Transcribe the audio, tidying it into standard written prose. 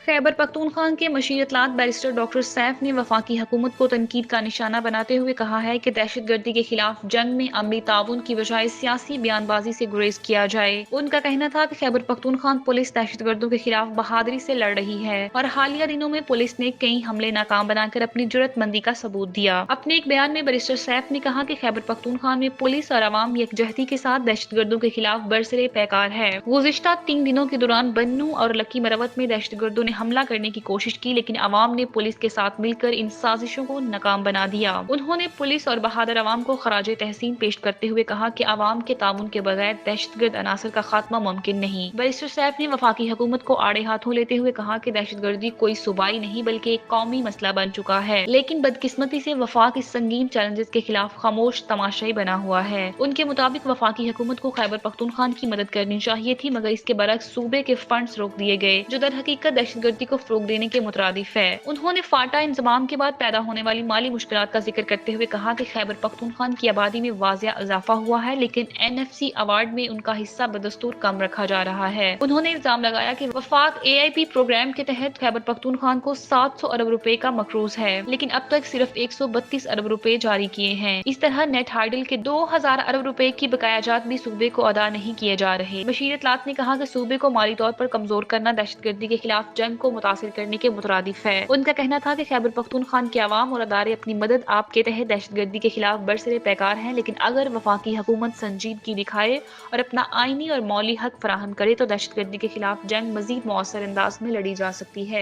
खैबर पख्तूनख्वा के machine इत्तलात barrister doctor Saif ने वफाकी हुकूमत को तनकीद का निशाना बनाते हुए कहा है कि दहशतगर्दी के खिलाफ जंग में अमली ताउन की बजाय सियासी बयानबाजी से गुरेज किया जाए। उनका कहना था कि खैबर पख्तूनख्वा पुलिस दहशतगर्दों के खिलाफ बहादुरी से लड़ रही है और हालिया दिनों में पुलिस ने कई हमले नाकाम बनाकर अपनी जुर्रतमंदी का सबूत दिया। अपने एक बयान में बैरिस्टर सैफ ने कहा कि खैबर पख्तूनख्वा में पुलिस और अवाम यकजहती के साथ दहशतगर्दों के खिलाफ बरसरे पैकार है। गुज़िश्ता 3 दिनों के दौरान बन्नू और लक्की मरवत में दहशतगर्दों ने हमला करने की कोशिश की, लेकिन अवाम ने पुलिस के साथ मिलकर इन साजिशों को नाकाम बना दिया। उन्होंने पुलिस और बहादुर अवाम को खराजे तहसीन पेश करते हुए कहा कि अवाम के ताउन के बगैर दहशतगर्द अनासर का खात्मा मुमकिन नहीं। बैरिस्टर सैफ ने वफाकी हुकूमत को आड़े हाथों लेते हुए कहा कि दहशतगर्दी कोई सूबाई नहीं बल्कि एक कौमी मसला बन चुका है, लेकिन बदकिस्मती से वफाक इस संगीन चैलेंजेस के खिलाफ खामोश तमाशाई बना हुआ है। उनके मुताबिक वफाकी हुकूमत को खैबर पख्तूनख्वा की मदद करनी चाहिए थी, मगर इसके बरक्स सूबे के फंड्स रोक दिए गए, जो दर हकीकत दहशतगर्दी को फरोग देने के मुतरादिफ है। उन्होंने फाटा इंजमाम के बाद पैदा होने वाली माली मुश्किलात का जिक्र करते हुए कहा कि खैबर पख्तूनख्वा की आबादी में वाजिया इजाफा हुआ है, लेकिन NFC अवार्ड में उनका हिस्सा बदस्तूर कम रखा जा रहा है। उन्होंने इल्जाम लगाया कि वफाक AIP प्रोग्राम के तहत खैबर पख्तूनख्वा को 700 अरब रुपए का मकरूज है, लेकिन अब तक सिर्फ 132 अरब रुपए जारी किए हैं। इस तरह नेट हार्डल के 2000 अरब रुपए की बकायाजात भी सूबे को अदा नहीं किए जा रहे। बशीर इत्तलात ने कहा कि सूबे को माली तौर पर कमजोर करना दहशतगर्दी के खिलाफ जंग को मुतासिर करने के मुतरादिफ है। उनका कहना था कि खैबर पख्तूनख्वा के अवाम और अदारे अपनी मदद आप के तहत दहशतगर्दी के खिलाफ बरसरे पैकार हैं, लेकिन अगर वफाकी हुकूमत संजीदगी दिखाए और अपना आईनी और मौली हक फराहम करे तो दहशतगर्दी के खिलाफ जंग मजीद मौसर अंदाज में लड़ी जा सकती है।